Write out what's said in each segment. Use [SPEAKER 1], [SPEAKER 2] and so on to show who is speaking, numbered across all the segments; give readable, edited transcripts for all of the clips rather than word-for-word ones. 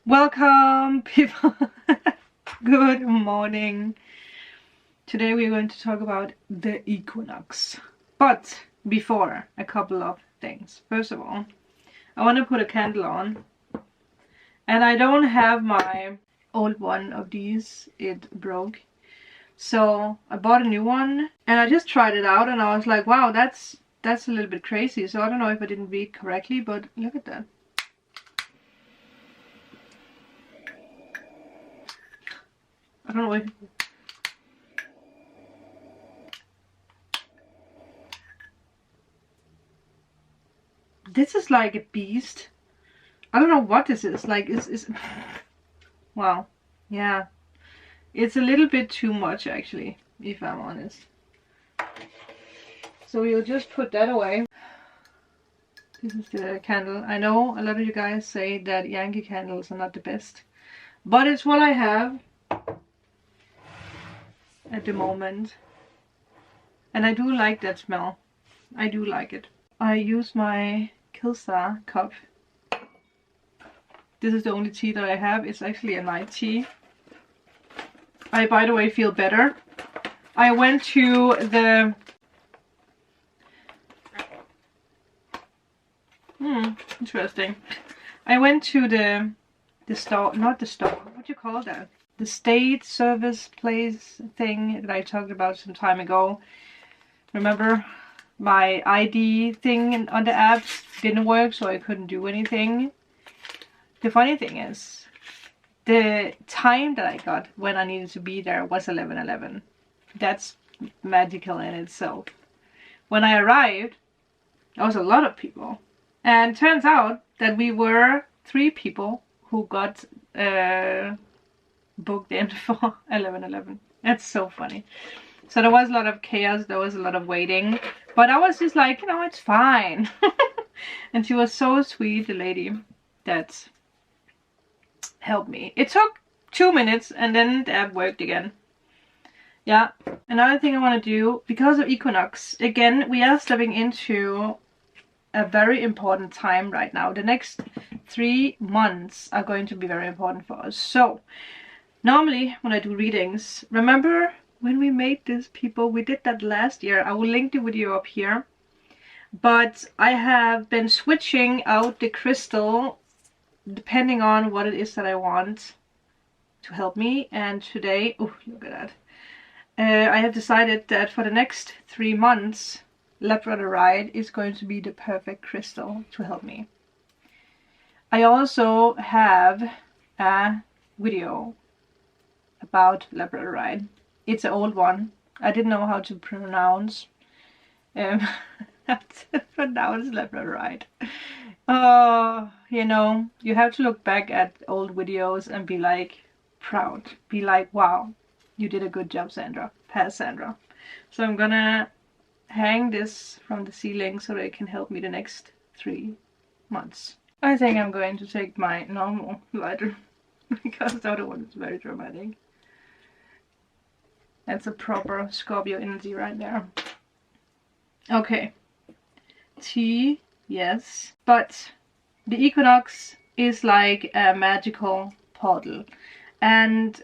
[SPEAKER 1] Welcome, people. Good morning. Today we are going to talk about the equinox. But before, a couple of things. First of all, I want to put a candle on. And I don't have my old one of these. It broke. So I bought a new one. And I just tried it out and I was like, wow, that's a little bit crazy. So I don't know if I didn't read correctly, but look at that. I don't know if... This is like a beast. I don't know what this is. Like, it's... Wow. Yeah. It's a little bit too much, actually, if I'm honest. So we'll just put that away. This is the candle. I know a lot of you guys say that Yankee candles are not the best. But it's what I have at the moment, and I do like that smell. I do like it. I use my Kilsa cup. This is the only tea that I have. It's actually a night tea. I, by the way, feel better. I went to the interesting. I went to the store, not the store. What do you call that? The state service place thing that I talked about some time ago. Remember, my ID thing on the apps didn't work, so I couldn't do anything. The funny thing is, the time that I got when I needed to be there was 11:11. That's magical in itself. When I arrived, there was a lot of people. And turns out that we were 3 people who got booked in for 11:11. That's so funny. So there was a lot of chaos, there was a lot of waiting, but I was just like, you know, it's fine. And she was so sweet, the lady that helped me. It took 2 minutes and then the app worked again. Yeah, another thing I want to do, because of Equinox, again, we are stepping into a very important time right now. The next 3 months are going to be very important for us. So normally when I do readings, remember when we made this, people? We did that last year. I will link the video up here. But I have been switching out the crystal depending on what it is that I want to help me. And today, oh, look at that. I have decided that for the next 3 months, Labradorite is going to be the perfect crystal to help me. I also have a video about Labradorite. It's an old one. I didn't know how to pronounce Labradorite. Oh, you know, you have to look back at old videos and be like proud. Be like, wow, you did a good job, Sandra. Past Sandra. So I'm gonna hang this from the ceiling so that it can help me the next 3 months. I think I'm going to take my normal lighter because the other one is very dramatic. That's a proper Scorpio energy right there. Okay. Tea, yes. But the equinox is like a magical portal. And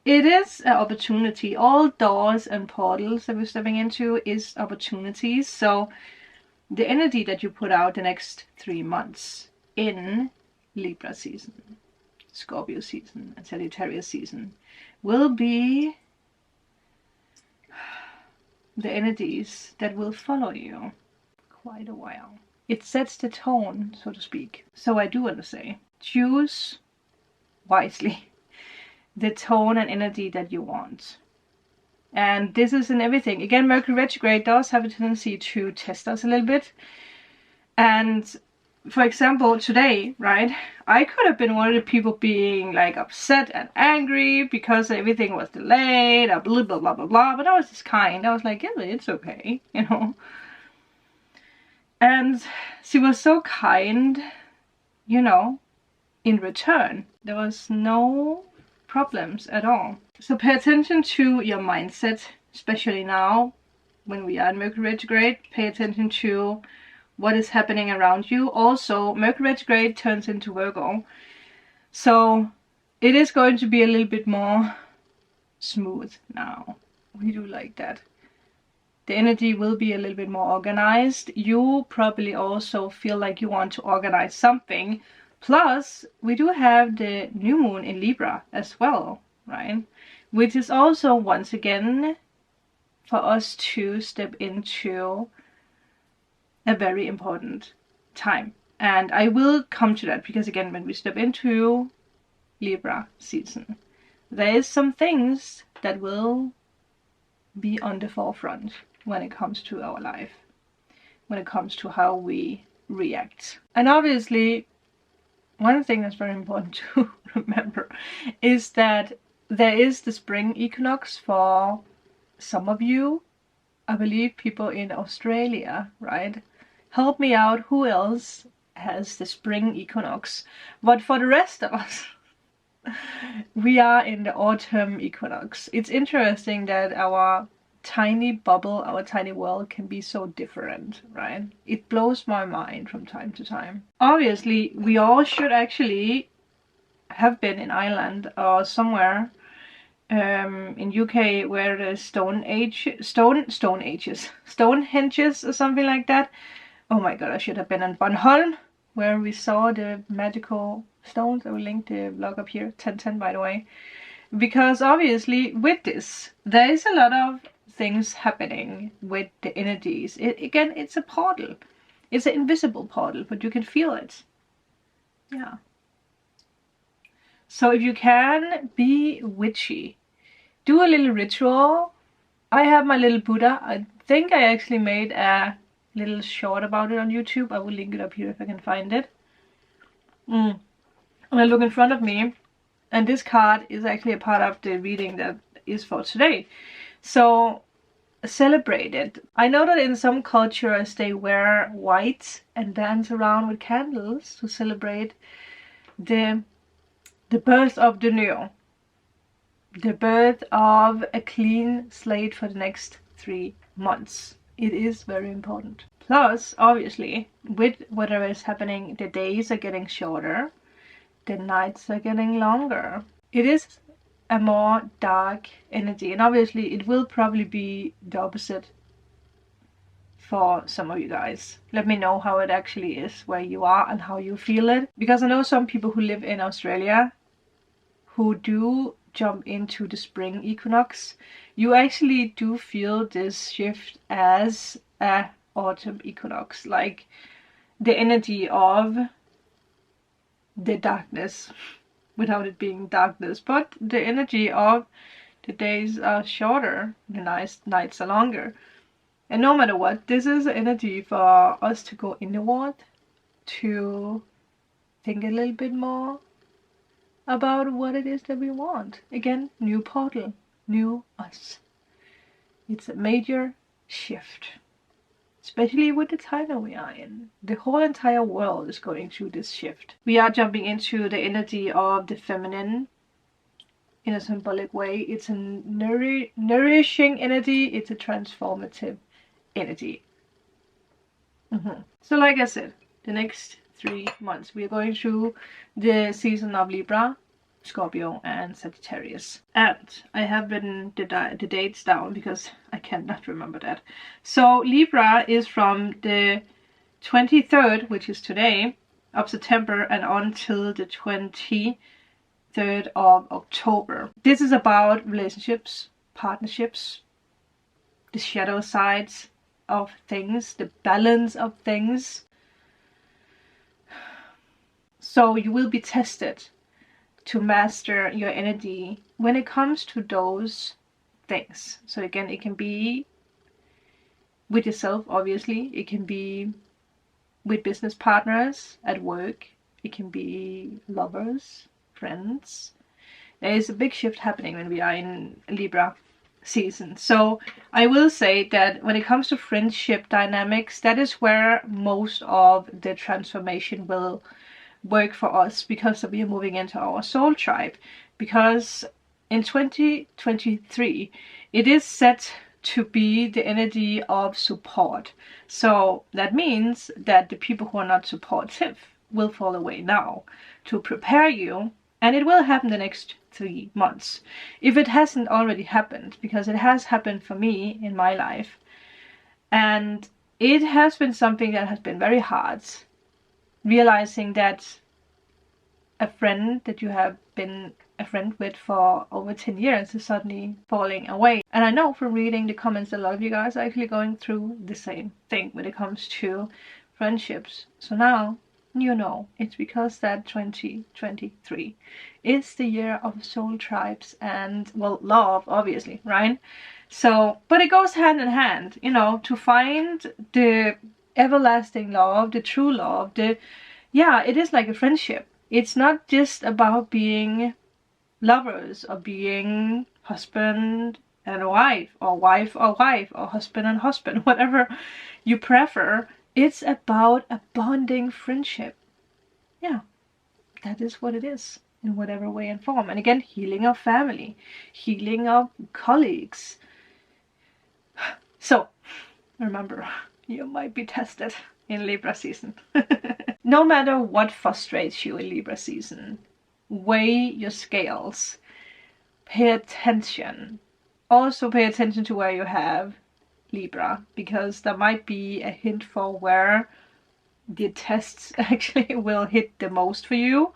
[SPEAKER 1] it is an opportunity. All doors and portals that we're stepping into is opportunities. So the energy that you put out the next 3 months in Libra season, Scorpio season, and Sagittarius season will be the energies that will follow you quite a while. It sets the tone, so to speak. So I do want to say, choose wisely the tone and energy that you want. And this is in everything. Again, Mercury retrograde does have a tendency to test us a little bit. And for example, today, right, I could have been one of the people being like upset and angry because everything was delayed, blah, blah, blah, blah, blah. But I was just kind. I was like, yeah, it's okay, you know. And she was so kind, you know, in return. There was no problems at all. So pay attention to your mindset, especially now when we are in Mercury retrograde. Pay attention to what is happening around you. Also, Mercury retrograde turns into Virgo. So it is going to be a little bit more smooth now. We do like that. The energy will be a little bit more organized. You probably also feel like you want to organize something. Plus, we do have the new moon in Libra as well, right? Which is also, once again, for us to step into a very important time. And I will come to that because, again, when we step into Libra season, there is some things that will be on the forefront when it comes to our life, when it comes to how we react. And obviously, one thing that's very important to remember is that there is the spring equinox for some of you. I believe people in Australia, right? Help me out, who else has the spring equinox? But for the rest of us, we are in the autumn equinox. It's interesting that our tiny bubble, our tiny world can be so different, right? It blows my mind from time to time. Obviously, we all should actually have been in Ireland or somewhere in UK where the Stonehenges or something like that. Oh my god, I should have been in Bornholm where we saw the magical stones. I will link the vlog up here, 1010 by the way. Because obviously with this, there is a lot of things happening with the energies. Again, it's a portal. It's an invisible portal, but you can feel it. Yeah. So if you can, be witchy. Do a little ritual. I have my little Buddha. I think I actually made a little short about it on YouTube. I will link it up here if I can find it. And I look in front of me, and this card is actually a part of the reading that is for today. So celebrate it. I know that in some cultures they wear white and dance around with candles to celebrate the birth of the new, the birth of a clean slate for the next 3 months. It is very important. Plus, obviously, with whatever is happening, the days are getting shorter, the nights are getting longer. It is a more dark energy, and obviously it will probably be the opposite for some of you guys. Let me know how it actually is where you are and how you feel it, because I know some people who live in Australia who do jump into the spring equinox. You actually do feel this shift as a autumn equinox, like the energy of the darkness, without it being darkness, but the energy of the days are shorter, the nights are longer. And no matter what, this is energy for us to go inward, to think a little bit more about what it is that we want. Again, new portal, new us. It's a major shift, especially with the time that we are in. The whole entire world is going through this shift. We are jumping into the energy of the feminine in a symbolic way. It's a nourishing energy. It's a transformative energy. So like I said, the next 3 months we are going through the season of Libra, Scorpio and Sagittarius. And I have written the dates down because I cannot remember that. So Libra is from the 23rd, which is today, of September and until the 23rd of October. This is about relationships, partnerships, the shadow sides of things, the balance of things. So you will be tested to master your energy when it comes to those things. So again, it can be with yourself, obviously. It can be with business partners at work. It can be lovers, friends. There is a big shift happening when we are in Libra season. So I will say that when it comes to friendship dynamics, that is where most of the transformation will work for us, because we are moving into our soul tribe. Because in 2023 it is set to be the energy of support. So that means that the people who are not supportive will fall away now to prepare you, and it will happen the next 3 months. If it hasn't already happened, because it has happened for me in my life, and it has been something that has been very hard, realizing that a friend that you have been a friend with for over 10 years is suddenly falling away. And I know from reading the comments that a lot of you guys are actually going through the same thing when it comes to friendships. So now you know it's because that 2023 is the year of soul tribes and, well, love, obviously, right? So, but it goes hand in hand, you know, to find the everlasting love, the true love, yeah, it is like a friendship. It's not just about being lovers or being husband and wife or wife or husband and husband, whatever you prefer. It's about a bonding friendship. Yeah, that is what it is in whatever way and form. And again, healing of family, healing of colleagues. So remember, you might be tested in Libra season. No matter what frustrates you in Libra season, weigh your scales. Pay attention. Also pay attention to where you have Libra, because there might be a hint for where the tests actually will hit the most for you.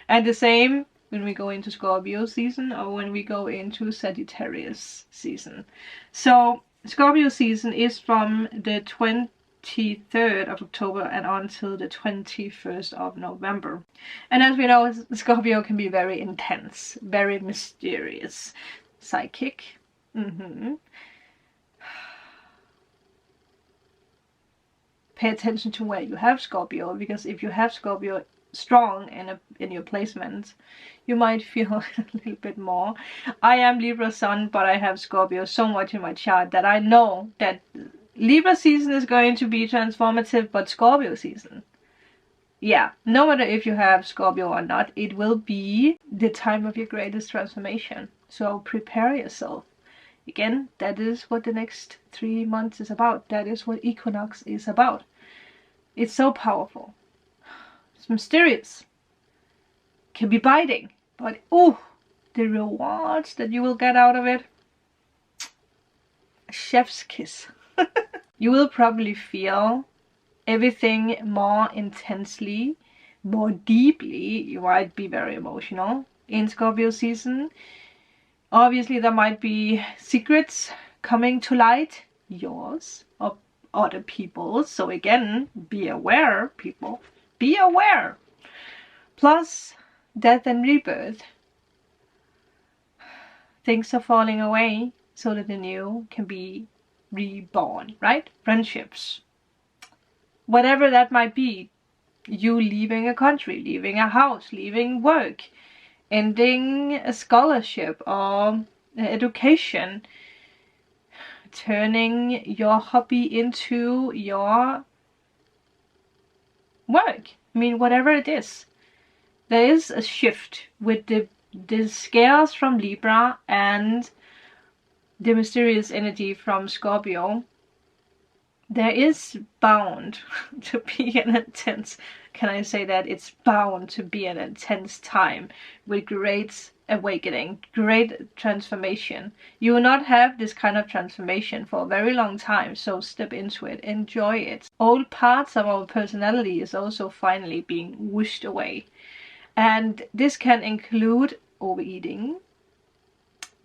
[SPEAKER 1] And the same when we go into Scorpio season or when we go into Sagittarius season. So Scorpio season is from the 23rd of October and until the 21st of November. And as we know, Scorpio can be very intense, very mysterious, psychic. Pay attention to where you have Scorpio, because if you have Scorpio strong in your placement, you might feel a little bit more. I am Libra sun, but I have Scorpio so much in my chart that I know that Libra season is going to be transformative, but Scorpio season, yeah, no matter if you have Scorpio or not, it will be the time of your greatest transformation. So prepare yourself. Again, that is what the next 3 months is about. That is what Equinox is about. It's so powerful. It's mysterious. Can be biting, but ooh, the rewards that you will get out of it. A chef's kiss. You will probably feel everything more intensely, more deeply. You might be very emotional in Scorpio season. Obviously, there might be secrets coming to light, yours or other people's. So again, be aware, people. Be aware. Plus, death and rebirth. Things are falling away so that the new can be reborn, right? Friendships. Whatever that might be. You leaving a country, leaving a house, leaving work, ending a scholarship or education, turning your hobby into your work. I mean, whatever it is. There is a shift with the scales from Libra and the mysterious energy from Scorpio. There is bound to be an intense, can I say that? It's bound to be an intense time with great awakening, great transformation. You will not have this kind of transformation for a very long time, so step into it, enjoy it. Old parts of our personality is also finally being whooshed away. And this can include overeating,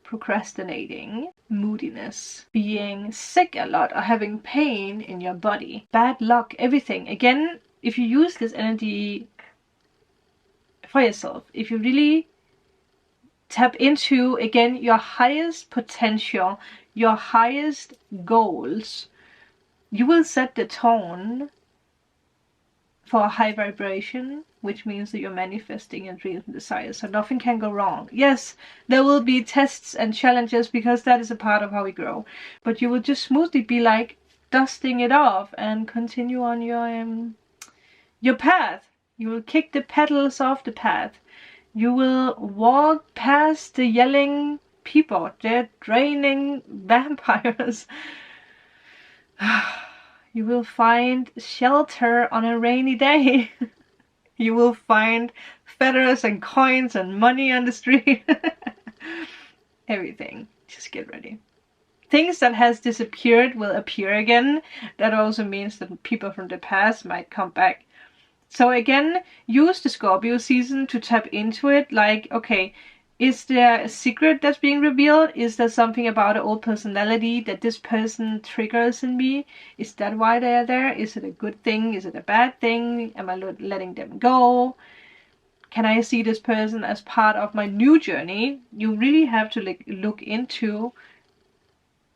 [SPEAKER 1] procrastinating, moodiness, being sick a lot or having pain in your body, bad luck, everything. Again, if you use this energy for yourself, if you really tap into, again, your highest potential, your highest goals, you will set the tone for a high vibration, which means that you're manifesting your dreams and desires, so nothing can go wrong. Yes, there will be tests and challenges, because that is a part of how we grow, but you will just smoothly be like dusting it off and continue on your path. You will kick the petals off the path. You will walk past the yelling people, the draining vampires. You will find shelter on a rainy day. You will find feathers and coins and money on the street. Everything. Just get ready. Things that has disappeared will appear again. That also means that people from the past might come back. So again, use the Scorpio season to tap into it. Like, okay, is there a secret that's being revealed? Is there something about an old personality that this person triggers in me? Is that why they're there? Is it a good thing? Is it a bad thing? Am I letting them go? Can I see this person as part of my new journey? You really have to look into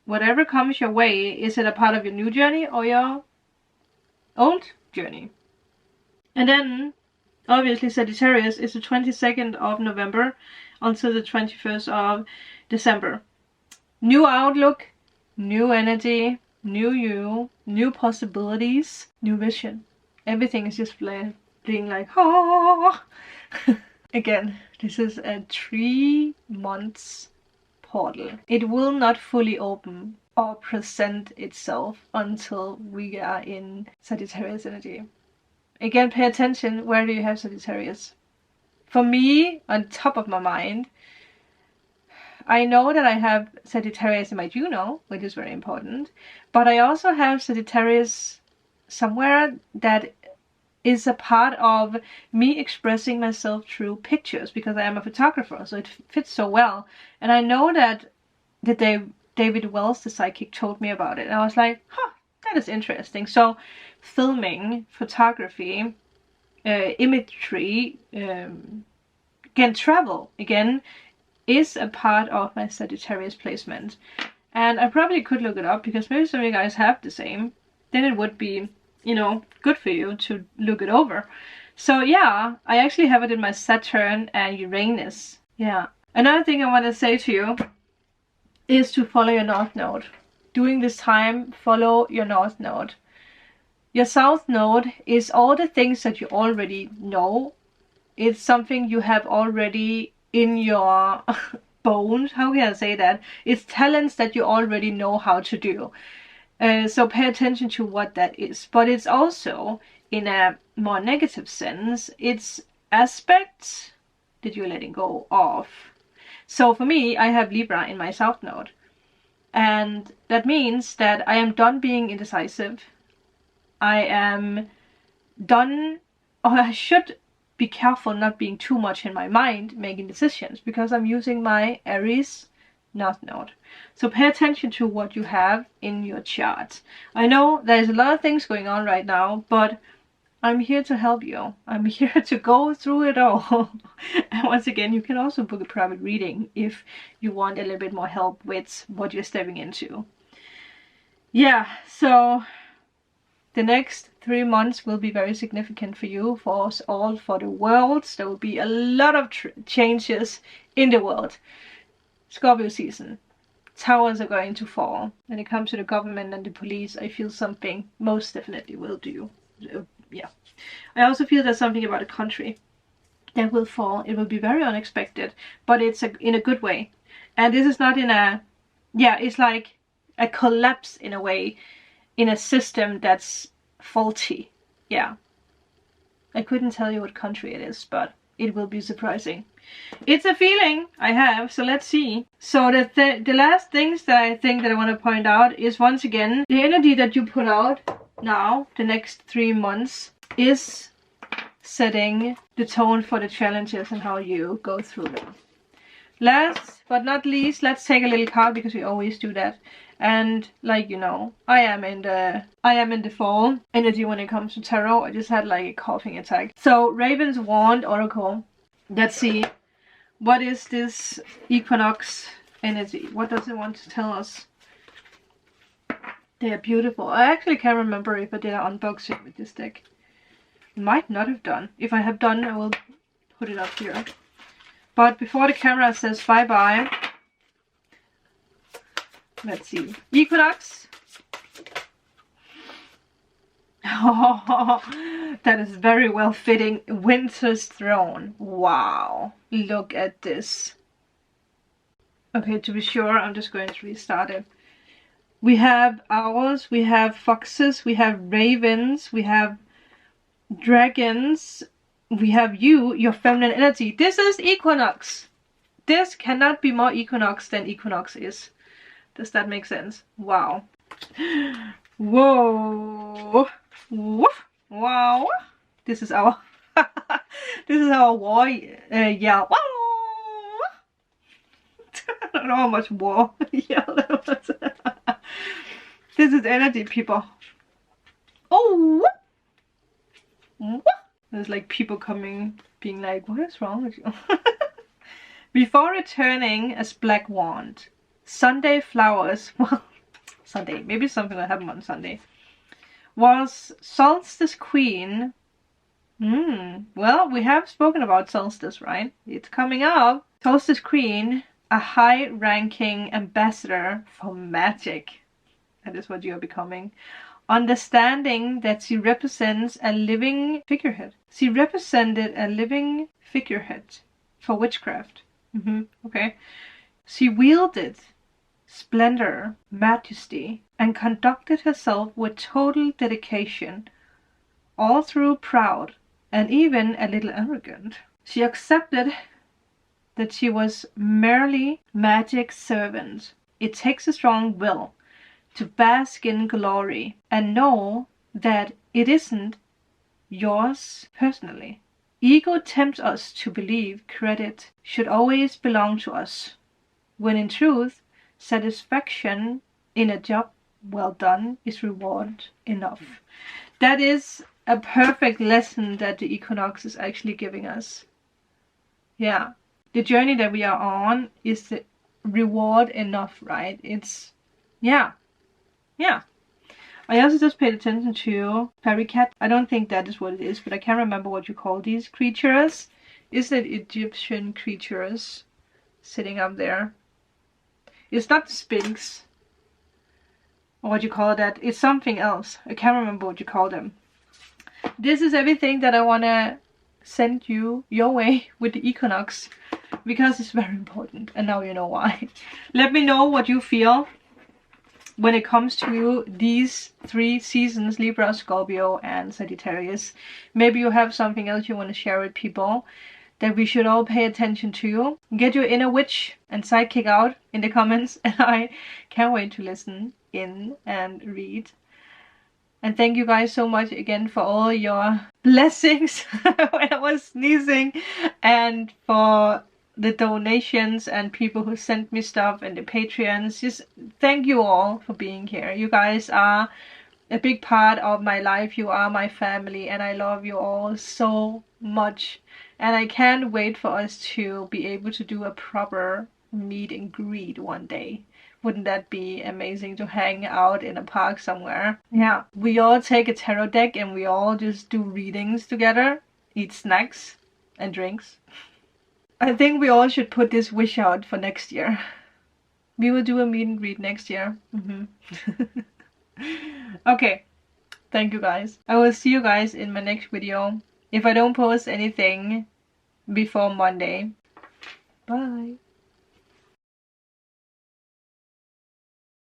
[SPEAKER 1] whatever comes your way. Is it a part of your new journey or your old journey? And then, obviously, Sagittarius is the 22nd of November until the 21st of December. New outlook, new energy, new you, new possibilities, new vision. Everything is just being like, oh. Again, this is a 3 months portal. It will not fully open or present itself until we are in Sagittarius energy. Again, pay attention, where do you have Sagittarius? For me, on top of my mind, I know that I have Sagittarius in my Juno, which is very important, but I also have Sagittarius somewhere that is a part of me expressing myself through pictures, because I am a photographer, so it fits so well. And I know that the day David Wells, the psychic, told me about it, and I was like, huh, that is interesting. So filming, photography, imagery, again, travel, again, is a part of my Sagittarius placement. And I probably could look it up, because maybe some of you guys have the same. Then it would be, you know, good for you to look it over. So yeah, I actually have it in my Saturn and Uranus. Yeah. Another thing I want to say to you is to follow your North Node. During this time, follow your North Node. Your South Node is all the things that you already know. It's something you have already in your bones. How can I say that? It's talents that you already know how to do. So pay attention to what that is. But it's also, in a more negative sense, it's aspects that you're letting go of. So for me, I have Libra in my South Node. And that means that I am done being indecisive. I am done, or I should be careful not being too much in my mind making decisions, because I'm using my Aries North Node. So pay attention to what you have in your chart. I know there's a lot of things going on right now, but I'm here to help you. I'm here to go through it all. And once again, you can also book a private reading if you want a little bit more help with what you're stepping into. Yeah, so the next 3 months will be very significant for you, for us all, for the world. There will be a lot of changes in the world. Scorpio season. Towers are going to fall. When it comes to the government and the police, I feel something most definitely will do. Yeah. I also feel there's something about a country that will fall. It will be very unexpected, but it's in a good way. And this is not in a, yeah, it's like a collapse in a way, in a system that's faulty. Yeah. I couldn't tell you what country it is, but it will be surprising. It's a feeling I have, so let's see. So the last things that I think that I want to point out is, once again, the energy that you put out now, the next 3 months, is setting the tone for the challenges and how you go through them. Last but not least, let's take a little card, because we always do that. And like, you know, I am in the fall energy when it comes to tarot. I just had like a coughing attack. So Raven's Wand Oracle. Let's see, what is this equinox energy? What does it want to tell us? They are beautiful. I actually can't remember if I did an unboxing with this deck. Might not have done. If I have done, I will put it up here. But before the camera says bye-bye, let's see. Equinox. Oh, that is very well fitting. Winter's Throne. Wow. Look at this. Okay, to be sure, I'm just going to restart it. We have owls, we have foxes, we have ravens, we have dragons, we have you, your feminine energy. This is Equinox. This cannot be more Equinox than Equinox is. Does that make sense? Wow. Whoa. Woof. Wow. This is our this is our war yell. Wow. I don't know how much war yell that was. This is energy, people. Oh. There's like people coming, being like, what is wrong with you? Before returning as Black Wand, Sunday flowers, well, Sunday, maybe something will happen on Sunday, was Solstice Queen. Well, we have spoken about Solstice, right? It's coming up. Solstice Queen, a high-ranking ambassador for magic. That is what you are becoming. Understanding that she represents a living figurehead. She represented a living figurehead for witchcraft. Okay. She wielded splendor, majesty, and conducted herself with total dedication, all through proud and even a little arrogant. She accepted that she was merely magic's servant. It takes a strong will to bask in glory and know that it isn't yours personally. Ego tempts us to believe credit should always belong to us, when in truth, satisfaction in a job well done is reward enough. That is a perfect lesson that the Equinox is actually giving us. Yeah, the journey that we are on is the reward enough, right? It's, yeah. I also just paid attention to fairy cat. I don't think that is what it is, but I can't remember what you call these creatures. Is it Egyptian creatures sitting up there? It's not the Sphinx, or what you call that. It's something else. I can't remember what you call them. This is everything that I want to send you your way with the Equinox, because it's very important, and now you know why. Let me know what you feel when it comes to these 3 seasons, Libra, Scorpio, and Sagittarius. Maybe you have something else you want to share with people that we should all pay attention to. Get your inner witch and sidekick out in the comments, and I can't wait to listen in and read. And thank you guys so much again for all your blessings when I was sneezing, and for the donations and people who sent me stuff, and the Patreons. Just thank you all for being here. You guys are a big part of my life. You are my family, and I love you all so much. And I can't wait for us to be able to do a proper meet and greet one day. Wouldn't that be amazing to hang out in a park somewhere? Yeah, we all take a tarot deck and we all just do readings together, eat snacks and drinks. I think we all should put this wish out for next year. We will do a meet and greet next year. Okay, thank you guys. I will see you guys in my next video, if I don't post anything before Monday. Bye.